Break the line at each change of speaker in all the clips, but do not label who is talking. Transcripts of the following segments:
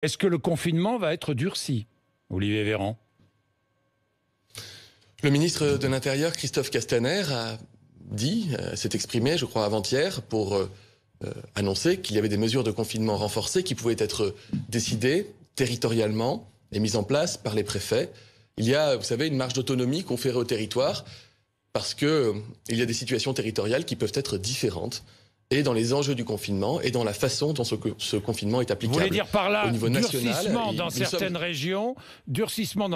Est-ce que le confinement va être durci, Olivier Véran?
Le ministre de l'Intérieur, Christophe Castaner, s'est exprimé, je crois avant-hier, pour annoncer qu'il y avait des mesures de confinement renforcées qui pouvaient être décidées territorialement et mises en place par les préfets. Il y a, vous savez, une marge d'autonomie conférée au territoire parce qu'il y a des situations territoriales qui peuvent être différentes. Et dans les enjeux du confinement et dans la façon dont ce confinement est applicable.
Vous voulez dire par là
au niveau national,
durcissement dans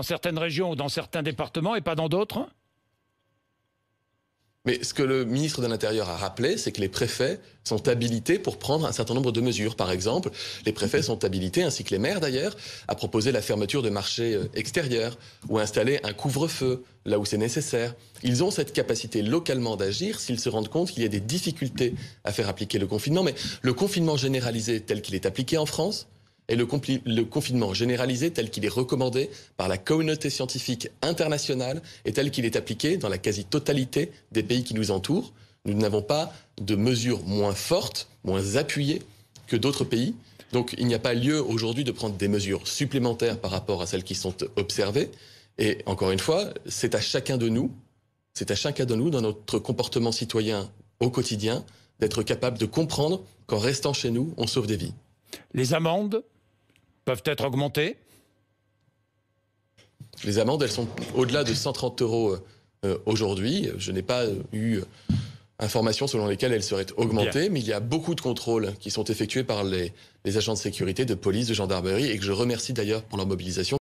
certaines régions ou dans certains départements et pas dans d'autres?
Mais ce que le ministre de l'Intérieur a rappelé, c'est que les préfets sont habilités pour prendre un certain nombre de mesures. Par exemple, les préfets sont habilités, ainsi que les maires d'ailleurs, à proposer la fermeture de marchés extérieurs ou à installer un couvre-feu là où c'est nécessaire. Ils ont cette capacité localement d'agir s'ils se rendent compte qu'il y a des difficultés à faire appliquer le confinement. Mais le confinement généralisé tel qu'il est appliqué en France, et le confinement généralisé tel qu'il est recommandé par la communauté scientifique internationale et tel qu'il est appliqué dans la quasi-totalité des pays qui nous entourent. Nous n'avons pas de mesures moins fortes, moins appuyées que d'autres pays. Donc il n'y a pas lieu aujourd'hui de prendre des mesures supplémentaires par rapport à celles qui sont observées. Et encore une fois, c'est à chacun de nous dans notre comportement citoyen au quotidien, d'être capable de comprendre qu'en restant chez nous, on sauve des vies.
Les amendes peuvent être augmentées?
Les amendes, elles sont au-delà de 130 € aujourd'hui. Je n'ai pas eu informations selon lesquelles elles seraient augmentées, Bien. Mais il y a beaucoup de contrôles qui sont effectués par les agents de sécurité, de police, de gendarmerie, et que je remercie d'ailleurs pour leur mobilisation.